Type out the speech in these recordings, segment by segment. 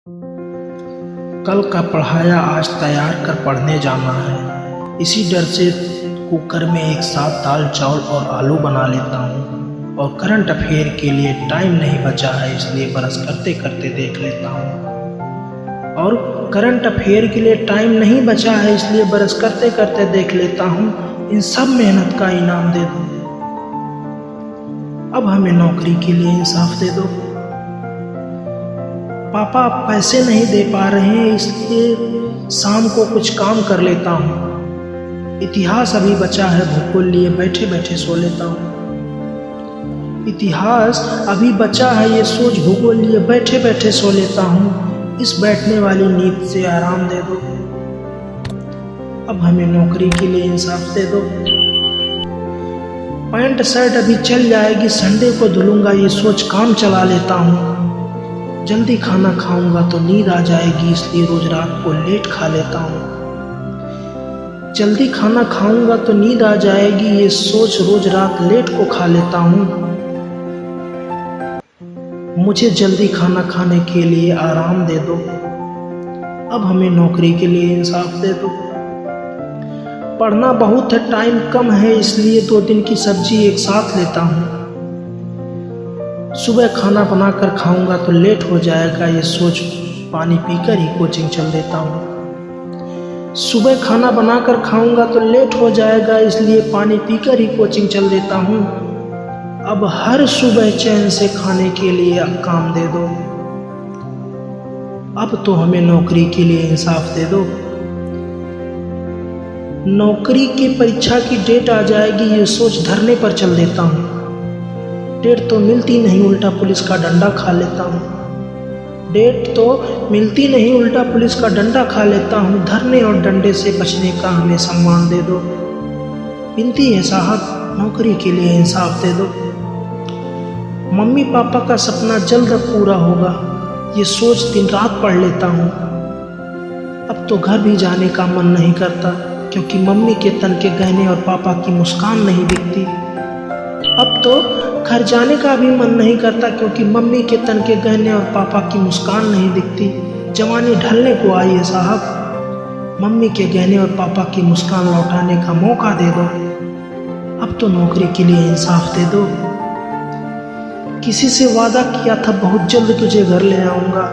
कल का पढ़ाया आज तैयार कर पढ़ने जाना है। इसी डर से कुकर में एक साथ दाल चावल और आलू बना लेता हूँ। और करंट अफेयर के लिए टाइम नहीं बचा है, इसलिए ब्रश करते करते देख लेता हूँ। और करंट अफेयर के लिए टाइम नहीं बचा है, इसलिए ब्रश करते करते देख लेता हूँ। इन सब मेहनत का इनाम दे दो। अब हमें नौकरी के लिए इंसाफ दे दो। पापा आप पैसे नहीं दे पा रहे हैं, इसलिए शाम को कुछ काम कर लेता हूँ। इतिहास अभी बचा है, भूगोल लिए बैठे बैठे सो लेता हूँ। इतिहास अभी बचा है, ये सोच भूगोल लिए बैठे बैठे सो लेता हूँ। इस बैठने वाली नींद से आराम दे दो। अब हमें नौकरी के लिए इंसाफ दे दो। पैंट शर्ट अभी चल जाएगी, संडे को धुलूंगा, ये सोच काम चला लेता हूँ। जल्दी खाना खाऊंगा तो नींद आ जाएगी, इसलिए रोज रात को लेट खा लेता हूँ। जल्दी खाना खाऊंगा तो नींद आ जाएगी, ये सोच रोज रात लेट को खा लेता हूँ। मुझे जल्दी खाना खाने के लिए आराम दे दो। अब हमें नौकरी के लिए इंसाफ दे दो। पढ़ना बहुत है, टाइम कम है, इसलिए 2 दिन की सब्जी एक साथ लेता हूँ। सुबह खाना बनाकर खाऊंगा तो लेट हो जाएगा, ये सोच पानी पीकर ही कोचिंग चल देता हूँ। सुबह खाना बनाकर खाऊंगा तो लेट हो जाएगा, इसलिए पानी पीकर ही कोचिंग चल देता हूँ। अब हर सुबह चैन से खाने के लिए काम दे दो। अब तो हमें नौकरी के लिए इंसाफ दे दो। नौकरी की परीक्षा की डेट आ जाएगी, ये सोच धरने पर चल देता हूँ। डेट तो मिलती नहीं, उल्टा पुलिस का डंडा खा लेता हूँ। डेट तो मिलती नहीं, उल्टा पुलिस का डंडा खा लेता हूँ। धरने और डंडे से बचने का हमें सम्मान दे दो। विनती है साहब, नौकरी के लिए इंसाफ दे दो। मम्मी पापा का सपना जल्द पूरा होगा, ये सोच दिन रात पढ़ लेता हूँ। अब तो घर भी जाने का मन नहीं करता, क्योंकि मम्मी के तन के गहने और पापा की मुस्कान नहीं दिखती। अब तो घर जाने का भी मन नहीं करता, क्योंकि मम्मी के तन के गहने और पापा की मुस्कान नहीं दिखती। जवानी ढलने को आई है साहब, मम्मी के गहने और पापा की मुस्कान लौटाने का मौका दे दो। अब तो नौकरी के लिए इंसाफ दे दो। किसी से वादा किया था बहुत जल्द तुझे घर ले आऊँगा,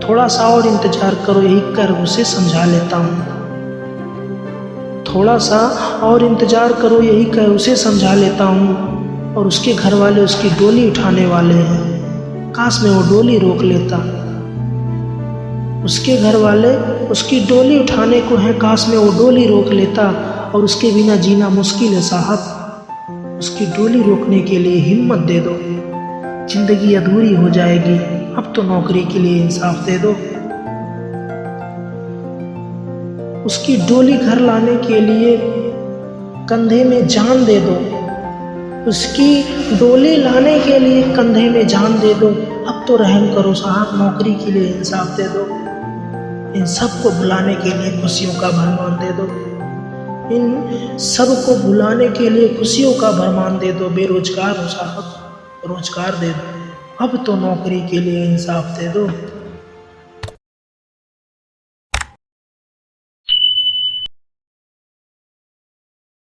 थोड़ा सा और इंतजार करो, यही कर उसे समझा लेता हूँ। थोड़ा सा और इंतजार करो, यही कह उसे समझा लेता हूँ। और उसके घर वाले उसकी डोली उठाने वाले हैं, काश में वो डोली रोक लेता। उसके घर वाले उसकी डोली उठाने को है, काश में वो डोली रोक लेता। और उसके बिना जीना मुश्किल है साहब, उसकी डोली रोकने के लिए हिम्मत दे दो। जिंदगी अधूरी हो जाएगी, अब तो नौकरी के लिए इंसाफ दे दो। उसकी डोली घर लाने के लिए कंधे में जान दे दो। उसकी डोली लाने के लिए कंधे में जान दे दो। अब तो रहम करो साहब, नौकरी के लिए इंसाफ दे दो। इन सब को भुलाने के लिए खुशियों का भरमान दे दो। इन सब को भुलाने के लिए खुशियों का भरमान दे दो। बेरोजगार हो साहब, रोजगार दे दो। अब तो नौकरी के लिए इंसाफ दे दो।